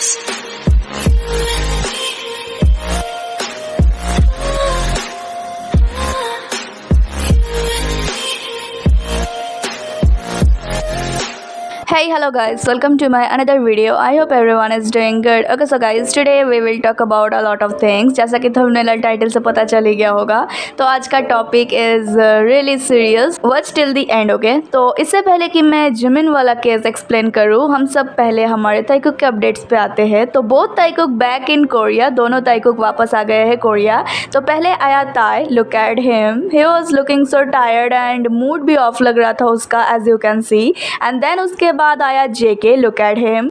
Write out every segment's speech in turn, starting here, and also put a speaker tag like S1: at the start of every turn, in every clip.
S1: Hey, hello guys, welcome to my another video. I hope everyone is doing good. Okay, so guys, today we will talk about a lot of things. जैसा कि thumbnail title से पता चल ही गया होगा, तो आज का topic is really serious. Watch till the end. Okay, तो इससे पहले कि मैं जिमिन वाला केस एक्सप्लेन करूँ, हम सब पहले हमारे ताइकुक के अपडेट्स पे आते हैं. तो बोथ ताइकुक बैक इन कोरिया, दोनों ताइकुक वापस आ गए हैं कोरिया. तो पहले आया Tae, look at him, he was looking so tired and mood भी ऑफ लग रहा था उसका, as you can see. And then उसके बाद आया JK, look at him,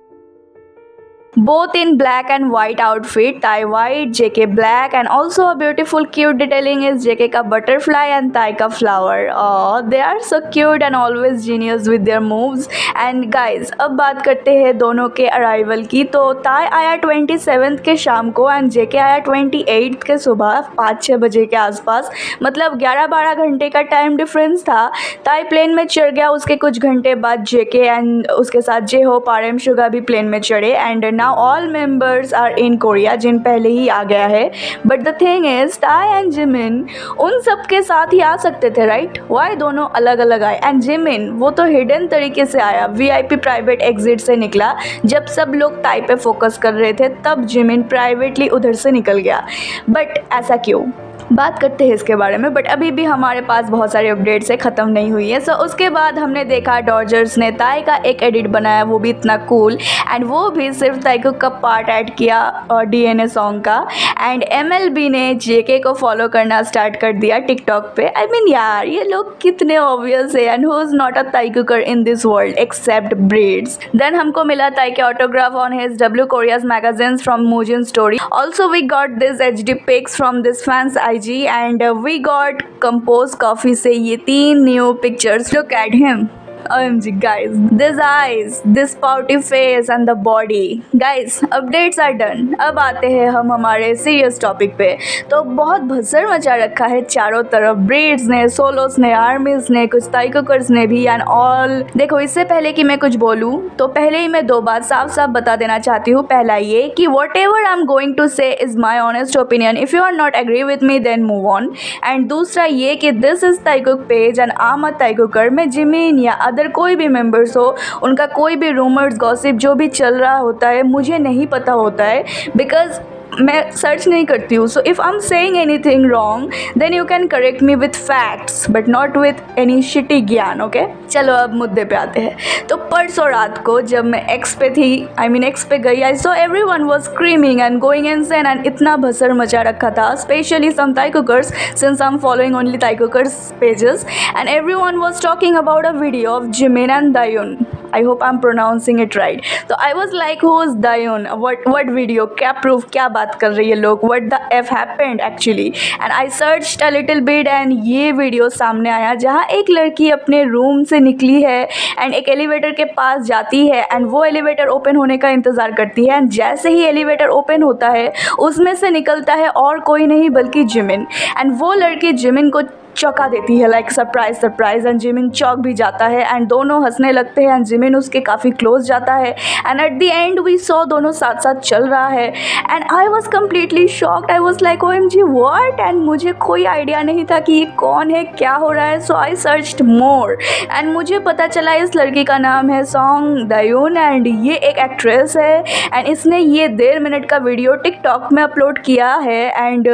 S1: both in black and white outfit. Tai white, JK black, and also a beautiful cute detailing is JK ka butterfly and Tai ka flower. Oh, they are so cute and always genius with their moves. And guys, अब बात करते हैं दोनों के arrival की. तो Tai आया 27th के शाम को एंड JK आया 28th के सुबह 5-6 बजे के आसपास. मतलब 11-12 घंटे का टाइम डिफरेंस था. Tai प्लेन में चढ़ गया, उसके कुछ घंटे बाद JK एंड उसके साथ J-Hope, RM Suga भी प्लेन में चढ़े. And now all members are in Korea, जिन पहले ही आ गया है. But the thing is, Tai and Jimin उन सब के साथ ही आ सकते थे, राइट? Why दोनों अलग अलग आए? एंड जिमिन वो तो हिडन तरीके से आया, VIP प्राइवेट एग्जिट से निकला. जब सब लोग Tai पे फोकस कर रहे थे तब जिमिन प्राइवेटली उधर से निकल गया. बट ऐसा क्यों? बात करते हैं इसके बारे में. बट अभी भी हमारे पास बहुत सारे अपडेट्स है, ख़त्म नहीं हुई है. सो उसके बाद हमने देखा डॉजर्स ने ताई का एक एडिट बनाया, वो भी इतना कूल. एंड वो भी सिर्फ ताइकुक का पार्ट ऐड किया DNA सॉन्ग का. एंड MLB ने JK को फॉलो करना स्टार्ट कर दिया टिकटॉक पे. आई मीन यार, ये लोग कितने ऑब्वियस है. And who is not a Taekooker in this world except breeds. देन हमको मिला ताई के autograph on his W Korea's magazines from Mujin Story. Also we got this HD pics from this fans IG and we got Compose Coffee से ये 3 new pictures. Look at him. OMG guys, this eyes, this pouty face and the body. Guys, updates are done. अब आते हैं हम हमारे serious topic पे. तो बहुत भसड़ मचा रखा है चारों तरफ. ब्रीड्स ने, सोलोस ने, आर्मीज ने, कुछ ताइकुकर्स ने भी एंड ऑल. देखो, इससे पहले कि मैं कुछ बोलूँ तो पहले ही मैं 2 बात साफ साफ बता देना चाहती हूँ. पहला ये कि whatever I am going to say is my honest opinion. If you are not agree with me then move on. And दूसरा ये कि this is Taekook page and I am a Taekooker. मैं Jimin या other कोई भी members हो, उनका कोई भी रूमर्स, गॉसिप जो भी चल रहा होता है मुझे नहीं पता होता है, बिकॉज मैं सर्च नहीं करती हूँ. So if I am saying anything wrong then you can correct me with facts but not with any shitty ज्ञान. ओके, चलो अब मुद्दे पे आते हैं. तो परसों रात को जब मैं एक्स पे थी, एक्स पे गई, I saw everyone was screaming and going insane and इतना भसड़ मचा रखा था, specially some Taekookers since I am following only Taekookers pages. And everyone was talking about a video of Jimin and Dayun. I hope I'm pronouncing it right. तो I was like, who is Dayun? What video? क्या proof? क्या बात कर रही है लोग? What the F happened actually? And I searched a little bit and ये video सामने आया जहाँ एक लड़की अपने रूम से निकली है एंड एक एलिवेटर के पास जाती है एंड वो एलिवेटर ओपन होने का इंतज़ार करती है. एंड जैसे ही एलिवेटर ओपन होता है उसमें से निकलता है और कोई नहीं बल्कि जिमिन. एंड वो लड़की जिमिन को चौंका देती है, लाइक सरप्राइज. एंड जिमिन चौंक भी जाता है एंड दोनों हंसने लगते हैं एंड जिमिन उसके काफ़ी क्लोज जाता है. And at the end we saw दोनों साथ साथ चल रहा है and I was completely shocked. I was like OMG what. And मुझे कोई आइडिया नहीं था कि ये कौन है, क्या हो रहा है. सो आई सर्च्ड मोर एंड मुझे पता चला इस लड़की का नाम है सॉन्ग दायुन एंड ये एक एक्ट्रेस है एंड इसने ये 1.5 मिनट का वीडियो टिकटॉक में अपलोड किया है. एंड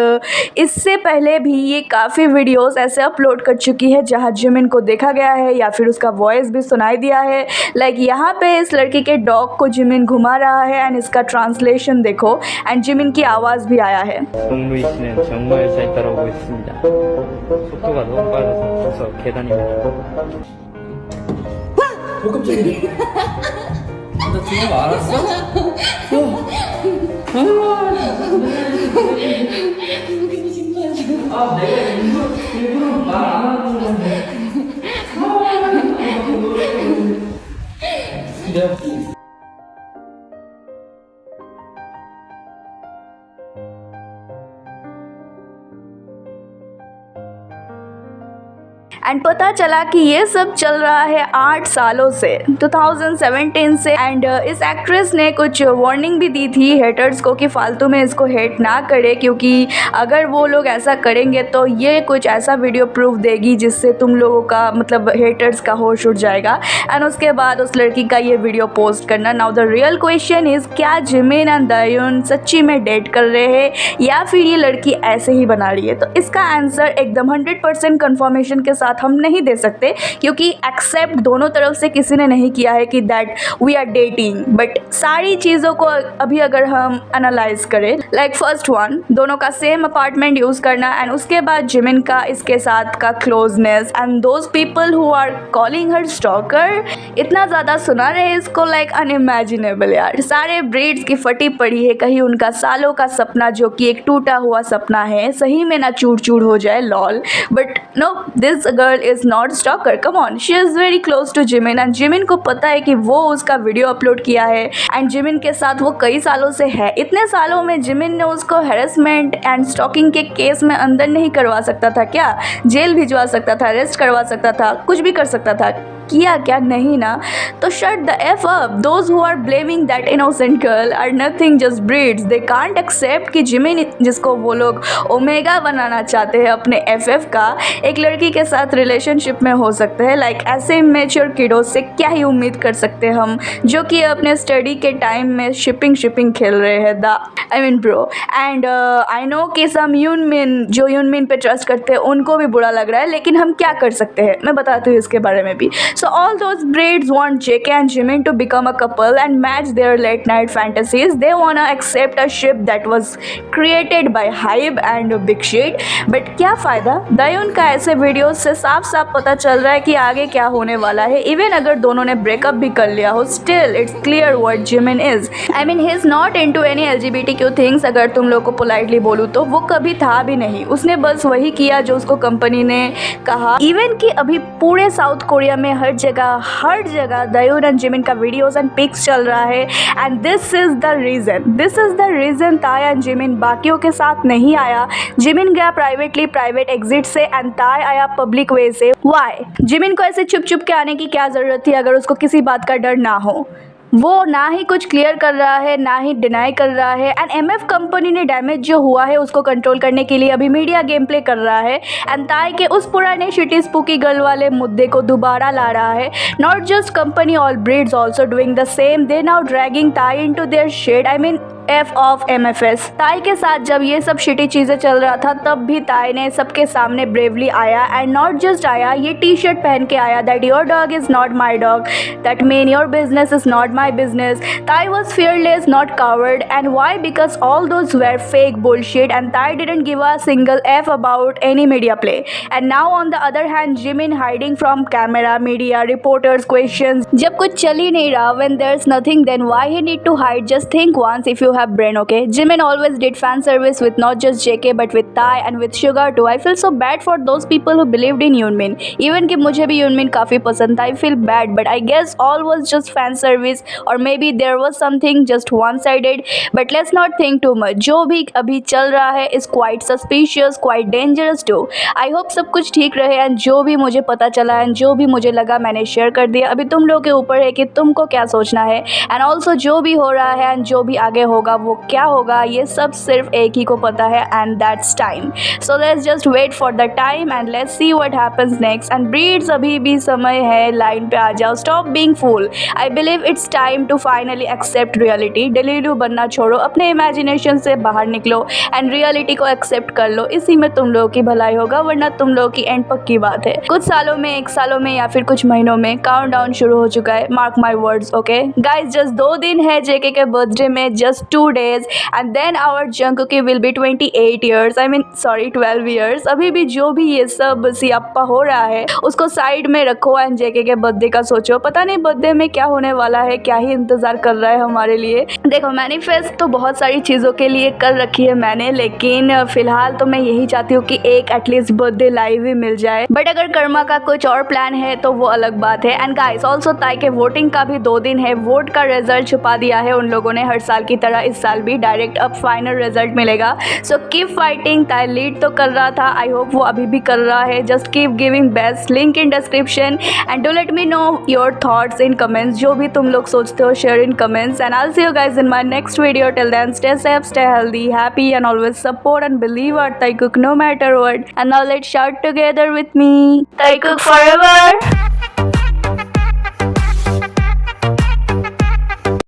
S1: इससे पहले भी ये काफ़ी वीडियोज़ ऐसे अपलोड कर चुकी है जहाँ जिमिन को देखा गया है या फिर उसका वॉइस भी सुनाई दिया है. लाइक यहाँ पे इस लड़की के डॉग को जिमिन घुमा रहा है एंड इसका ट्रांसलेशन देखो एंड जिमिन की आवाज़ भी आया है.
S2: 동루이 씨는 정말 잘 따라오고 있습니다. 속도가 너무 빨라서 벌써 계단입니다.
S3: 오 깜짝이야. 나 지금 알았어? 아 내가 일부러 말 안 하는 건데. 내가
S1: एंड पता चला कि ये सब चल रहा है 8 सालों से, 2017 से। एंड इस एक्ट्रेस ने कुछ वार्निंग भी दी थी हेटर्स को कि फालतू में इसको हेट ना करे, क्योंकि अगर वो लोग ऐसा करेंगे तो ये कुछ ऐसा वीडियो प्रूफ देगी जिससे तुम लोगों का मतलब हेटर्स का होश उड़ जाएगा। एंड उसके बाद उस लड़की का ये वीडियो पोस्ट करना। Now the real question is, क्या जिमिन एंड दायून सच्ची में डेट कर रहे हैं या फिर ये लड़की ऐसे ही बना रही है? तो इसका आंसर एकदम 100% कंफर्मेशन के साथ हम नहीं दे सकते, क्योंकि एक्सेप्ट दोनों तरफ से किसी ने नहीं किया है कि that we are dating. But सारी चीज़ों को अभी अगर हम एनालाइज करें, लाइक फर्स्ट वन, दोनों का सेम अपार्टमेंट यूज़ करना, एंड उसके बाद जिमिन का इसके साथ का closeness, and those people who are calling her stalker, इतना ज़्यादा सुना रहे इसको, लाइक अनइमेजिनेबल यार। सारे ब्रीड्स की फटी पड़ी है, कहीं उनका सालों का सपना जो कि एक टूटा हुआ सपना है सही में ना चूर चूर हो जाए, lol. But no, this girl is not stalker, come on, she is very close to Jimin, and Jimin को पता है कि वो उसका वीडियो अपलोड किया है एंड जिमिन के साथ वो कई सालों से है। इतने सालों में जिमिन ने उसको हैरेसमेंट एंड स्टॉकिंग के केस में अंदर नहीं करवा सकता था क्या? जेल भिजवा सकता था, अरेस्ट करवा सकता था, कुछ भी कर सकता था। किया क्या? नहीं ना। तो shut the f up. Those who are blaming that innocent girl are nothing, just breeds. They can't accept कि जिमिन, जिसको वो लोग ओमेगा बनाना चाहते हैं अपने एफएफ का, एक लड़की के साथ रिलेशनशिप में हो सकते हैं। लाइक ऐसे इमेच्योर किडो से क्या ही उम्मीद कर सकते हैं हम, जो कि अपने स्टडी के टाइम में शिपिंग खेल रहे हैं, the I mean bro. And I know कि सम यूनमिन, जो यूनमिन पे ट्रस्ट करते हैं उनको भी बुरा लग रहा है, लेकिन हम क्या कर सकते हैं मैं बताती हूँ इसके बारे में भी। So all those breeds want JK and Jimin to become a couple and match their late night fantasies. They wanna accept a ship that was created by Hybe and Big Shit. But क्या फ़ायदा? दायून का ऐसे videos से साफ साफ पता चल रहा है कि आगे क्या होने वाला है। इवन अगर दोनों ने ब्रेकअप भी कर लिया हो, still it's clear what Jimin is. I mean he is not into any LGBTQ things, अगर तुम लोग को पोलाइटली बोलूँ तो वो कभी था भी नहीं। उसने बस वही किया जो उसको कंपनी ने कहा। इवन कि अभी पूरे साउथ कोरिया में हर जगह दायून एंड जिमिन का वीडियोस एंड पिक्स चल रहा है। And this is the reason ताई एंड जिमिन बाकियों के साथ नहीं आया। जिमिन गया प्राइवेट एग्जिट से एंड ताई आया पब्लिक वे से। वाई? जिमिन को ऐसे छुप के आने की क्या ज़रूरत थी अगर उसको किसी बात का डर ना हो? वो ना ही कुछ क्लियर कर रहा है ना ही डिनाई कर रहा है। एंड एमएफ कंपनी ने डैमेज जो हुआ है उसको कंट्रोल करने के लिए अभी मीडिया गेम प्ले कर रहा है एंड ताई के उस पुराने शिटी स्पूकी गर्ल वाले मुद्दे को दोबारा ला रहा है। Not just company, all breeds also doing the same. They now dragging Tae into their shade, I mean F of MFS। Tae के साथ जब ये सब शिटी चीज़ें चल रहा था तब भी ताई ने सबके सामने ब्रेवली आया एंड नॉट जस्ट आया, ये टी शर्ट पहन के आया that your dog is not my dog, that mean your business is not my business. ताई was fearless, not coward. And why? Because all those were fake bullshit and Thai didn't give a single F about any media play. And now on the other hand, Jimin hiding from camera, media, reporters, questions. जब कुछ चल ही नहीं रहा, when there's nothing, then why he need to hide? Just think once if you have brain, okay? Jimin always did fan service with not just JK but with Thai and with Sugar too. I feel so bad for those people who believed in Yoonmin. Even कि मुझे भी Yoonmin काफ़ी पसंद था, I feel bad, but I guess all was just fan service or maybe there was something just one-sided. But let's not think too much. जो भी अभी चल रहा है is quite suspicious, quite dangerous too. I hope सब कुछ ठीक रहे and जो भी मुझे पता चला and जो भी मुझे लगा मैंने शेयर कर दिया। अभी तुम लोग के ऊपर है कि तुमको क्या सोचना है and also जो भी हो रहा है and जो भी आगे होगा वो क्या होगा, ये सब सिर्फ एक ही को पता है and that's time. So let's just wait for the time and let's see what happens next. And breeds, अभी भी समय है, लाइन पे आ जाओ, stop being fool. I believe it's time to finally accept reality. डेलीलू बनना छोड़ो, अपने इमेजिनेशन से बाहर निकलो एंड रियलिटी को एक्सेप्ट कर लो। इसी में तुम लोगों की भलाई होगा, वरना तुम लोगों की एंड पक्की बात है। कुछ सालों में, 1 सालों में या फिर कुछ महीनों में काउंटडाउन शुरू हो चुका है। Mark my words, okay guys. Just 2 दिन है जेके के बर्थडे में, just 2 days and then our Jungkookie will be 28 years, I mean sorry 12 years। अभी भी जो भी ये सब सियाप्पा हो रहा है उसको साइड में रखो एंड जेके के बर्थडे का सोचो। पता नहीं बर्थडे में क्या होने वाला है, क्या ही इंतजार कर रहा है हमारे लिए। देखो, मैनिफेस्ट तो बहुत सारी चीज़ों के लिए कर रखी है मैंने, लेकिन फिलहाल तो मैं यही चाहती हूँ कि एक एटलीस्ट बर्थडे लाइव ही मिल जाए। बट अगर कर्मा का कुछ और प्लान है तो वो अलग बात है। एंड गाइस ऑल्सो ताई के वोटिंग का भी 2 दिन है। वोट का रिजल्ट छुपा दिया है उन लोगों ने हर साल की तरह। इस साल भी डायरेक्ट अब फाइनल रिजल्ट मिलेगा। So keep fighting. ताई लीड तो कर रहा था, आई होप वो अभी भी कर रहा है। Just keep giving best, link in description and do let me know your thoughts in comments. जो भी तुम लोग सोचते हो share in comments and I will see you guys in my next video. Till then stay safe, stay healthy, happy and always support and believe our Thai cook no matter what. And now let's shout together with me. Thai cook forever!